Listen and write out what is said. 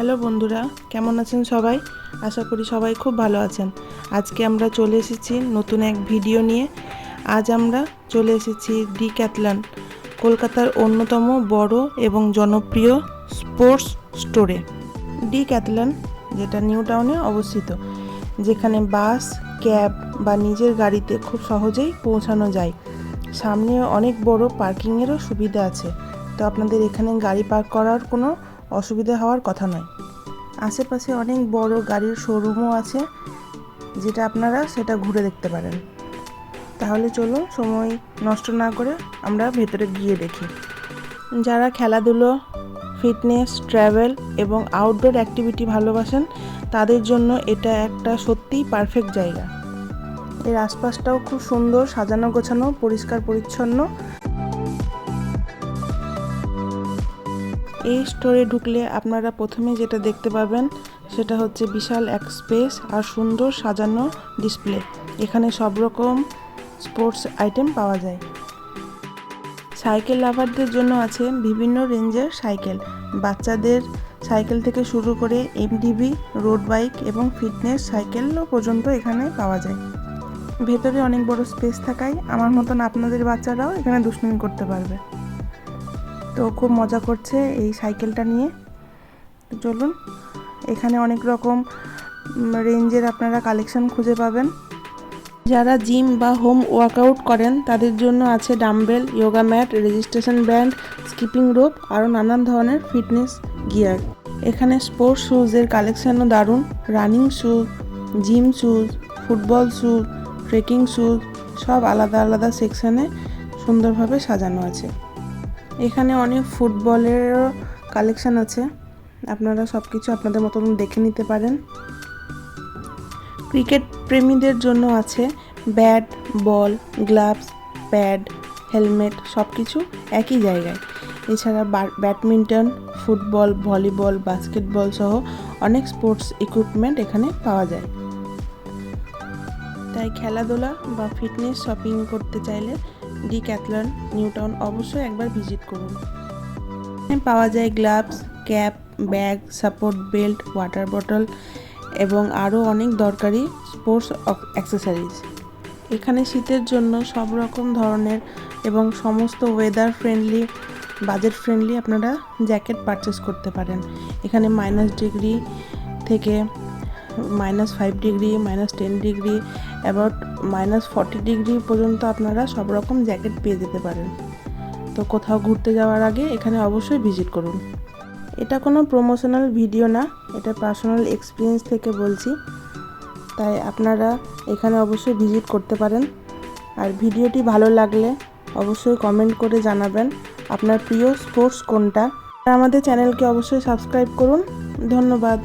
Hello বন্ধুরা, কেমন আছেন সবাই? আশা করি সবাই খুব ভালো আছেন। আজকে আমরা চলে এসেছি নতুন এক ভিডিও নিয়ে। আজ আমরা চলে এসেছি ডিক্যাথলন, কলকাতার অন্যতম বড় এবং জনপ্রিয় স্পোর্টস স্টোরে। ডিক্যাথলন, যেটা নিউ টাউনে অবস্থিত, যেখানে বাস, ক্যাব বা নিজের গাড়িতে খুব সহজেই পৌঁছানো যায়। সামনে অনেক বড় পার্কিংয়েরও সুবিধা আছে, তো আপনাদের এখানে গাড়ি পার্ক করার কোনো অসুবিধা হওয়ার কথা নয়। আশেপাশে অনেক বড় গাড়ির শোরুমও আছে, যেটা আপনারা সেটা ঘুরে দেখতে পারেন। তাহলে চলুন সময় নষ্ট না করে আমরা ভেতরে গিয়ে দেখি। যারা খেলাধুলো, ফিটনেস, ট্রাভেল এবং আউটডোর অ্যাক্টিভিটি ভালোবাসেন, তাদের জন্য এটা একটা সত্যিই পারফেক্ট জায়গা। এর আশপাশটাও খুব সুন্দর, সাজানো গোছানো, পরিষ্কার পরিচ্ছন্ন। এই স্টোরে ঢুকলে আপনারা প্রথমে যেটা দেখতে পাবেন সেটা হচ্ছে বিশাল এক স্পেস আর সুন্দর সাজানো ডিসপ্লে। এখানে সব রকম স্পোর্টস আইটেম পাওয়া যায়। সাইকেল লাভারদের জন্য আছে বিভিন্ন রেঞ্জের সাইকেল। বাচ্চাদের সাইকেল থেকে শুরু করে এমটিবি, রোড বাইক এবং ফিটনেস সাইকেলও পর্যন্ত এখানে পাওয়া যায়। ভেতরে অনেক বড় স্পেস থাকায় আমার মতন আপনাদের বাচ্চারাও এখানে দুষ্টুমি করতে পারবে। তো খুব মজা করছে এই সাইকেলটা নিয়ে। তো চলুন, এখানে অনেক রকম রেঞ্জের আপনারা কালেকশন খুঁজে পাবেন। যারা জিম বা হোম ওয়ার্কআউট করেন তাদের জন্য আছে dumbbell, yoga mat, registration band, skipping rope, আরও নানান ধরনের ফিটনেস গিয়ার। এখানে স্পোর্টস শ্যুজের কালেকশনও দারুণ। Running shoes, gym shoes, football shoes, trekking shoes, সব আলাদা আলাদা সেকশনে সুন্দরভাবে সাজানো আছে। এখানে অনেক ফুটবলেরও কালেকশন আছে, আপনারা সব কিছু আপনাদের মতন দেখে নিতে পারেন। ক্রিকেট প্রেমীদের জন্য আছে ব্যাট, বল, গ্লাভস, প্যাড, হেলমেট, সব কিছু একই জায়গায়। এছাড়া ব্যাডমিন্টন, ফুটবল, ভলিবল, বাস্কেটবল সহ অনেক স্পোর্টস ইকুইপমেন্ট এখানে পাওয়া যায়। তাই খেলাধুলা বা ফিটনেস শপিং করতে চাইলে ডিক্যাথলন নিউ টাউন অবশ্যই একবার ভিজিট করুন। এখানে পাওয়া যায় gloves, cap, bag, support belt, water bottle এবং আরও অনেক দরকারি স্পোর্টস অ্যাক্সেসরিজ। এখানে শীতের জন্য সব রকম ধরনের এবং সমস্ত ওয়েদার ফ্রেন্ডলি, বাজেট ফ্রেন্ডলি আপনারা জ্যাকেট পারচেস করতে পারেন। এখানে -ডিগ্রি থেকে -5 ডিগ্রি, -10 ডিগ্রি, অ্যাবাউট -40 ডিগ্রি পর্যন্ত আপনারা সব রকম জ্যাকেট পেয়ে যেতে পারেন। তো কোথাও ঘুরতে যাওয়ার আগে এখানে অবশ্যই ভিজিট করুন। এটা কোনো প্রমোশনাল ভিডিও না, এটা পার্সোনাল এক্সপিরিয়েন্স থেকে বলছি। তাই আপনারা এখানে অবশ্যই ভিজিট করতে পারেন। আর ভিডিওটি ভালো লাগলে অবশ্যই কমেন্ট করে জানাবেন আপনার প্রিয় স্পোর্টস কোনটা। আর আমাদের চ্যানেলকে অবশ্যই সাবস্ক্রাইব করুন। ধন্যবাদ।